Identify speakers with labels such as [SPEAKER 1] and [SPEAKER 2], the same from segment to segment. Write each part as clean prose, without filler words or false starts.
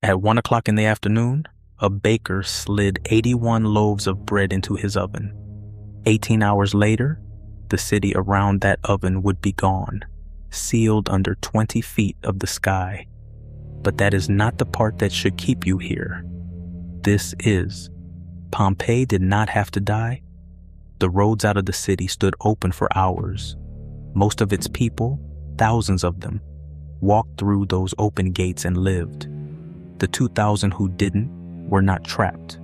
[SPEAKER 1] At 1 o'clock in the afternoon, a baker slid 81 loaves of bread into his oven. 18 hours later, the city around that oven would be gone, sealed under 20 feet of the sky. But that is not the part that should keep you here. This is. Pompeii did not have to die. The roads out of the city stood open for hours. Most of its people, thousands of them, walked through those open gates and lived. The 2,000 who didn't were not trapped.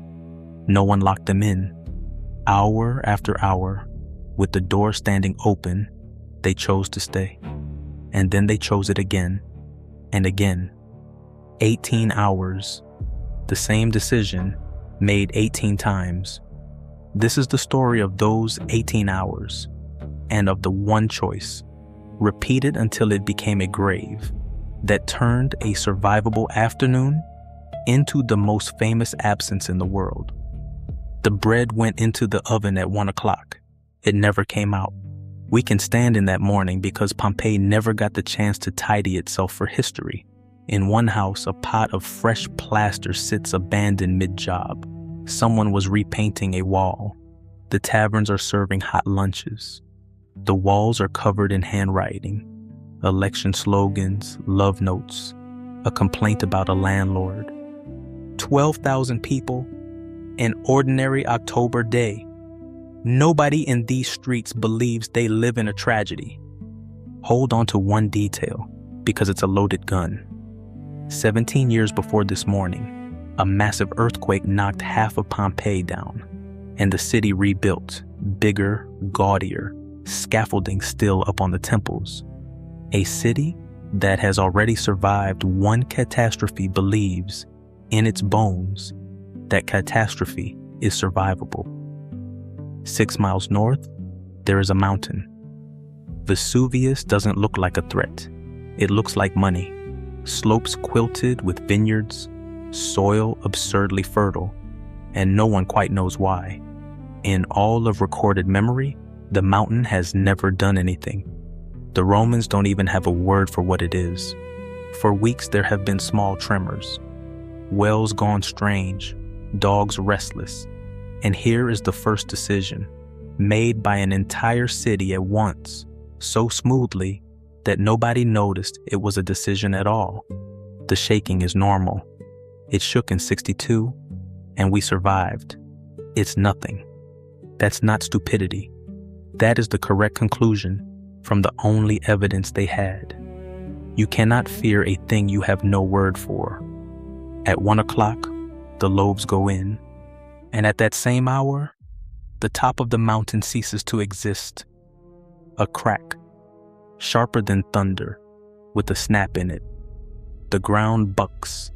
[SPEAKER 1] No one locked them in. Hour after hour, with the door standing open, they chose to stay. And then they chose it again and again. 18 hours. The same decision made 18 times. This is the story of those 18 hours and of the one choice, repeated until it became a grave, that turned a survivable afternoon into the most famous absence in the world. The bread went into the oven at 1 o'clock. It never came out. We can stand in that morning because Pompeii never got the chance to tidy itself for history. In one house, a pot of fresh plaster sits abandoned mid-job. Someone was repainting a wall. The taverns are serving hot lunches. The walls are covered in handwriting, election slogans, love notes, a complaint about a landlord. 12,000 people, an ordinary October day. Nobody in these streets believes they live in a tragedy. Hold on to one detail, because it's a loaded gun. 17 years before this morning, a massive earthquake knocked half of Pompeii down, and the city rebuilt, bigger, gaudier, scaffolding still up on the temples. A city that has already survived one catastrophe believes, in its bones, that catastrophe is survivable. 6 miles north, there is a mountain. Vesuvius doesn't look like a threat. It looks like money. Slopes quilted with vineyards, soil absurdly fertile, and no one quite knows why. In all of recorded memory, the mountain has never done anything. The Romans don't even have a word for what it is. For weeks there have been small tremors. Wells gone strange, dogs restless. And here is the first decision, made by an entire city at once, so smoothly that nobody noticed it was a decision at all. The shaking is normal. It shook in 62, and we survived. It's nothing. That's not stupidity. That is the correct conclusion from the only evidence they had. You cannot fear a thing you have no word for. At 1 o'clock, the loaves go in, and at that same hour, the top of the mountain ceases to exist. A crack, sharper than thunder, with a snap in it. The ground bucks.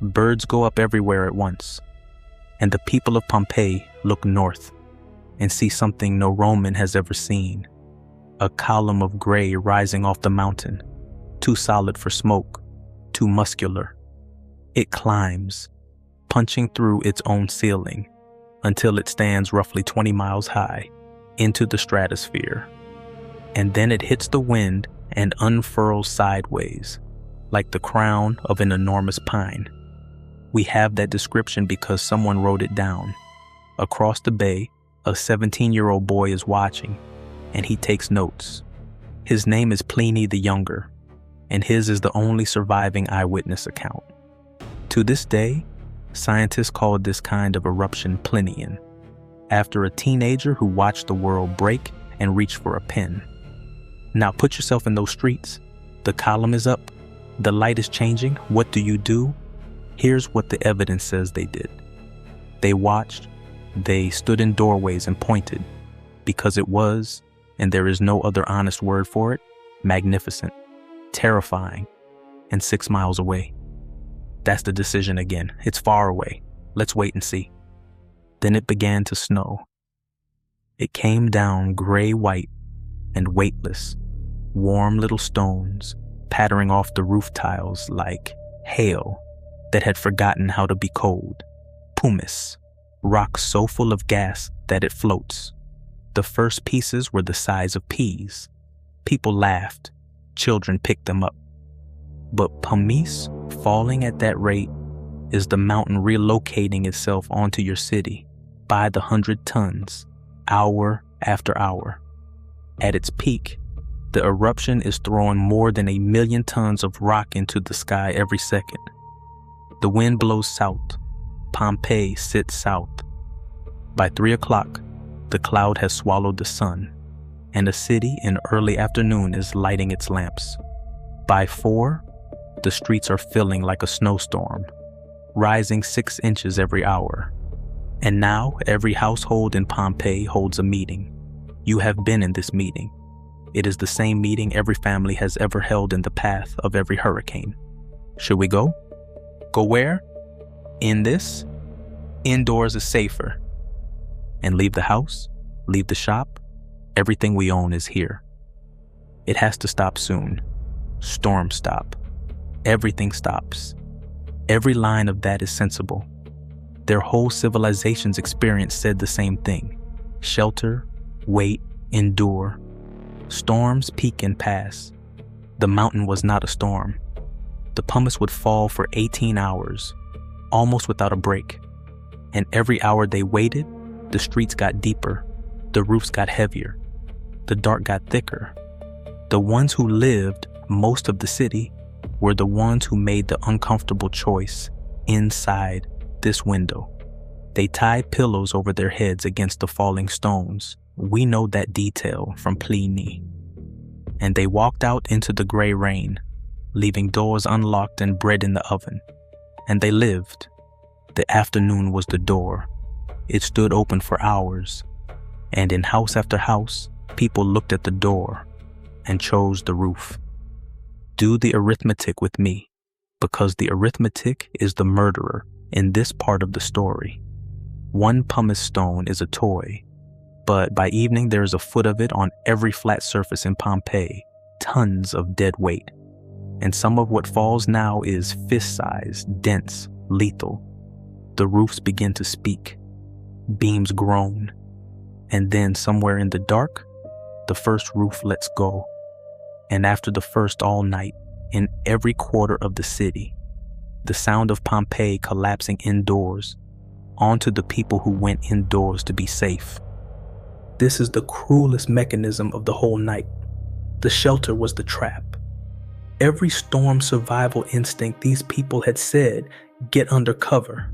[SPEAKER 1] Birds go up everywhere at once, and the people of Pompeii look north and see something no Roman has ever seen. A column of gray rising off the mountain, too solid for smoke, too muscular. It climbs, punching through its own ceiling, until it stands roughly 20 miles high, into the stratosphere. And then it hits the wind and unfurls sideways, like the crown of an enormous pine. We have that description because someone wrote it down. Across the bay, a 17-year-old boy is watching, and he takes notes. His name is Pliny the Younger, and his is the only surviving eyewitness account. To this day, scientists call this kind of eruption Plinian, after a teenager who watched the world break and reach for a pen. Now put yourself in those streets. The column is up. The light is changing. What do? Here's what the evidence says they did. They watched. They stood in doorways and pointed, because it was, and there is no other honest word for it, magnificent, terrifying, and 6 miles away. That's the decision again. It's far away. Let's wait and see. Then it began to snow. It came down gray-white and weightless, warm little stones pattering off the roof tiles like hail that had forgotten how to be cold. Pumice, rock so full of gas that it floats. The first pieces were the size of peas. People laughed. Children picked them up. But pumice falling at that rate is the mountain relocating itself onto your city by the 100 tons, hour after hour. At its peak, the eruption is throwing more than 1 million tons of rock into the sky every second. The wind blows south. Pompeii sits south. By 3 o'clock, the cloud has swallowed the sun, and the city in early afternoon is lighting its lamps. By 4, the streets are filling like a snowstorm, rising 6 inches every hour. And now every household in Pompeii holds a meeting. You have been in this meeting. It is the same meeting every family has ever held in the path of every hurricane. Should we go? Go where? In this? Indoors is safer. And leave the house? Leave the shop? Everything we own is here. It has to stop soon. Storms stop. Everything stops. Every line of that is sensible. Their whole civilization's experience said the same thing. Shelter, wait, endure. Storms peak and pass. The mountain was not a storm. The pumice would fall for 18 hours, almost without a break. And every hour they waited, the streets got deeper, the roofs got heavier, the dark got thicker. The ones who lived most of the city were the ones who made the uncomfortable choice inside this window. They tied pillows over their heads against the falling stones. We know that detail from Pliny. And they walked out into the gray rain, leaving doors unlocked and bread in the oven. And they lived. The afternoon was the door. It stood open for hours. And in house after house, people looked at the door and chose the roof. Do the arithmetic with me, because the arithmetic is the murderer in this part of the story. 1 pumice stone is a toy, but by evening there is a foot of it on every flat surface in Pompeii, tons of dead weight. And some of what falls now is fist-sized, dense, lethal. The roofs begin to speak. Beams groan. And then somewhere in the dark, the first roof lets go. And after the first all night, in every quarter of the city, the sound of Pompeii collapsing indoors onto the people who went indoors to be safe. This is the cruelest mechanism of the whole night. The shelter was the trap. Every storm survival instinct these people had said, get under cover.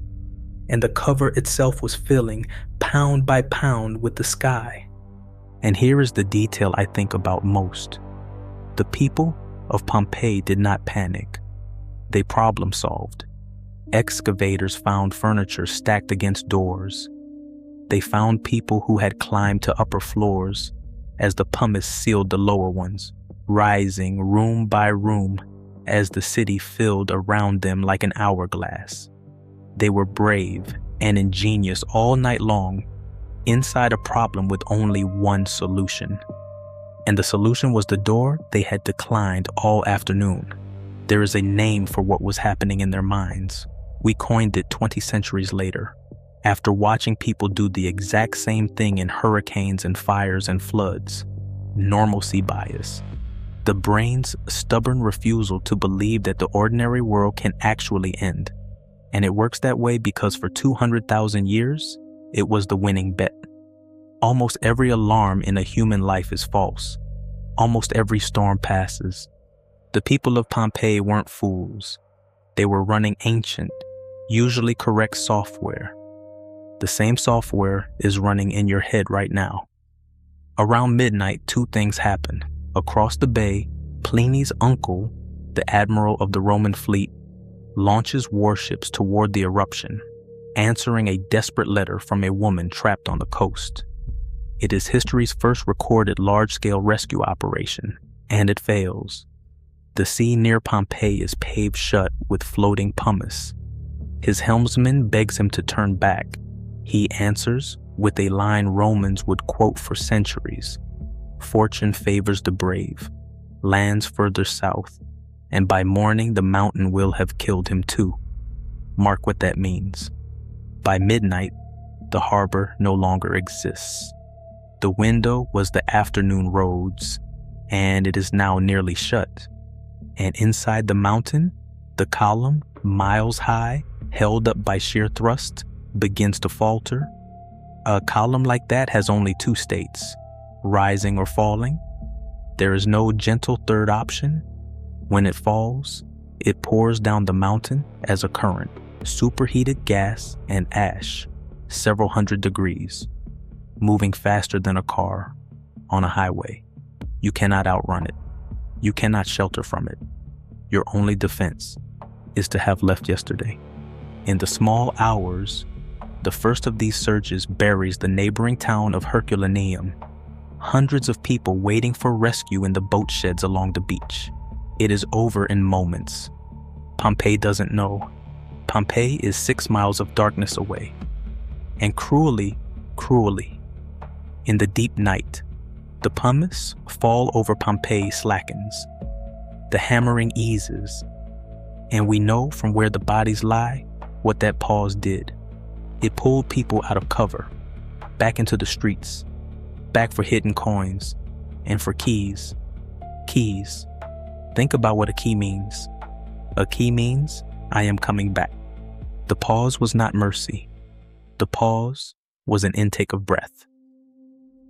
[SPEAKER 1] And the cover itself was filling, pound by pound, with the sky. And here is the detail I think about most. The people of Pompeii did not panic. They problem solved. Excavators found furniture stacked against doors. They found people who had climbed to upper floors as the pumice sealed the lower ones, rising room by room as the city filled around them like an hourglass. They were brave and ingenious all night long, inside a problem with only one solution. And the solution was the door they had declined all afternoon. There is a name for what was happening in their minds. We coined it 20 centuries later, after watching people do the exact same thing in hurricanes and fires and floods. Normalcy bias. The brain's stubborn refusal to believe that the ordinary world can actually end. And it works that way because for 200,000 years, it was the winning bet. Almost every alarm in a human life is false. Almost every storm passes. The people of Pompeii weren't fools. They were running ancient, usually correct software. The same software is running in your head right now. Around midnight, 2 things happen. Across the bay, Pliny's uncle, the admiral of the Roman fleet, launches warships toward the eruption, answering a desperate letter from a woman trapped on the coast. It is history's first recorded large-scale rescue operation, and it fails. The sea near Pompeii is paved shut with floating pumice. His helmsman begs him to turn back. He answers with a line Romans would quote for centuries. Fortune favors the brave, lands further south, and by morning the mountain will have killed him too. Mark what that means. By midnight, the harbor no longer exists. The window was the afternoon roads, and it is now nearly shut. And inside the mountain, the column, miles high, held up by sheer thrust, begins to falter, a column like that has only two states, rising or falling. There is no gentle third option. When it falls, it pours down the mountain as a current, superheated gas and ash, several hundred degrees, moving faster than a car on a highway. You cannot outrun it. You cannot shelter from it. Your only defense is to have left yesterday. In the small hours, the first of these surges buries the neighboring town of Herculaneum. Hundreds of people waiting for rescue in the boat sheds along the beach. It is over in moments. Pompeii doesn't know. Pompeii is 6 miles of darkness away. And cruelly, in the deep night, the pumice fall over Pompeii slackens. The hammering eases. And we know from where the bodies lie what that pause did. It pulled people out of cover, back into the streets, back for hidden coins, and for keys. Keys. Think about what a key means. A key means, I am coming back. The pause was not mercy. The pause was an intake of breath.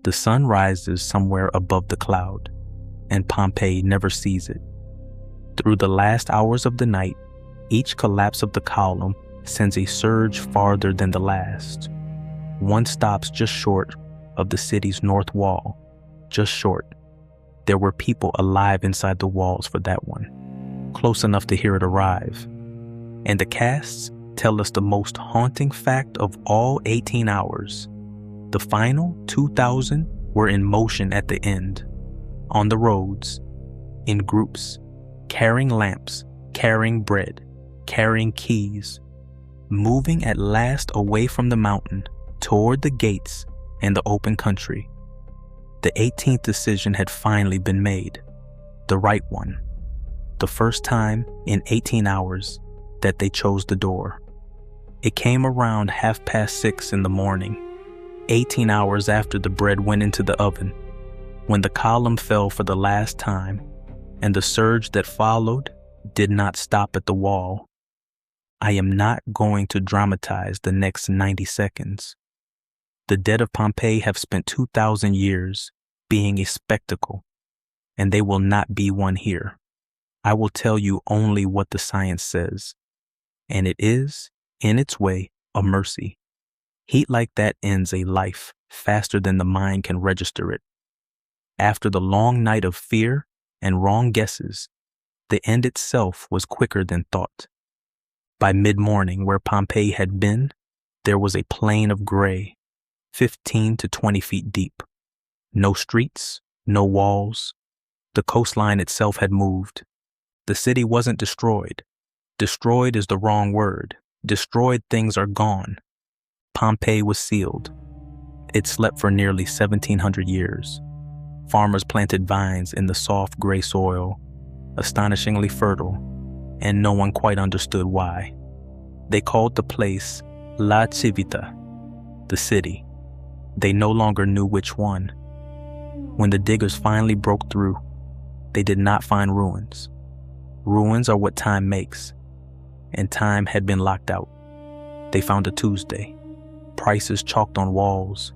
[SPEAKER 1] The sun rises somewhere above the cloud, and Pompeii never sees it. Through the last hours of the night, each collapse of the column sends a surge farther than the last. One stops just short of the city's north wall, just short. There were people alive inside the walls for that one, close enough to hear it arrive. And the casts tell us the most haunting fact of all 18 hours. The final 2,000 were in motion at the end, on the roads, in groups, carrying lamps, carrying bread, carrying keys, moving at last away from the mountain toward the gates and the open country. The 18th decision had finally been made, the right one, the first time in 18 hours that they chose the door. It came around 6:30 in the morning, 18 hours after the bread went into the oven, when the column fell for the last time, and the surge that followed did not stop at the wall. I am not going to dramatize the next 90 seconds. The dead of Pompeii have spent 2,000 years being a spectacle, and they will not be one here. I will tell you only what the science says, and it is, in its way, a mercy. Heat like that ends a life faster than the mind can register it. After the long night of fear and wrong guesses, the end itself was quicker than thought. By mid-morning, where Pompeii had been, there was a plain of gray, 15 to 20 feet deep. No streets, no walls. The coastline itself had moved. The city wasn't destroyed. Destroyed is the wrong word. Destroyed things are gone. Pompeii was sealed. It slept for nearly 1,700 years. Farmers planted vines in the soft gray soil, astonishingly fertile, and no one quite understood why. They called the place La Civita, the city. They no longer knew which one. When the diggers finally broke through, they did not find ruins. Ruins are what time makes, and time had been locked out. They found a Tuesday, prices chalked on walls,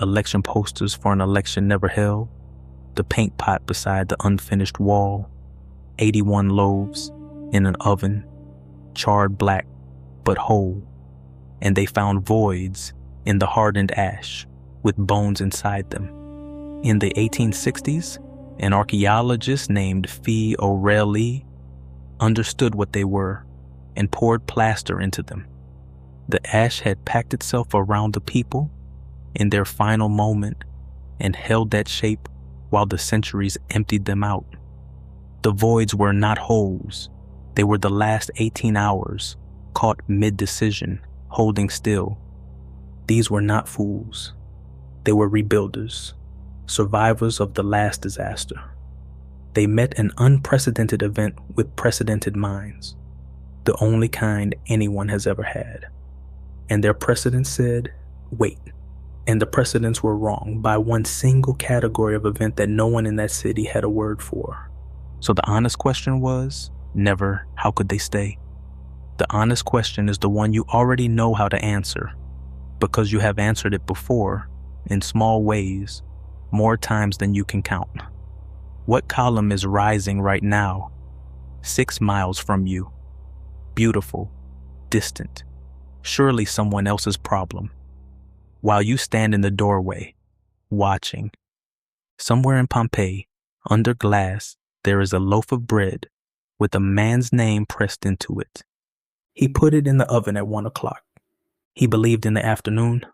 [SPEAKER 1] election posters for an election never held, the paint pot beside the unfinished wall, 81 loaves in an oven, charred black but whole, and they found voids in the hardened ash with bones inside them. In the 1860s, an archaeologist named Fee O'Reilly understood what they were and poured plaster into them. The ash had packed itself around the people in their final moment and held that shape while the centuries emptied them out. The voids were not holes. They were the last 18 hours, caught mid-decision, holding still. These were not fools. They were rebuilders, survivors of the last disaster. They met an unprecedented event with precedented minds, the only kind anyone has ever had. And their precedents said, wait. And the precedents were wrong by one single category of event that no one in that city had a word for. So the honest question was, never, how could they stay? The honest question is the one you already know how to answer, because you have answered it before, in small ways, more times than you can count. What column is rising right now, 6 miles from you? Beautiful, distant, surely someone else's problem. While you stand in the doorway, watching. Somewhere in Pompeii, under glass, there is a loaf of bread with a man's name pressed into it. He put it in the oven at 1 o'clock. He believed in the afternoon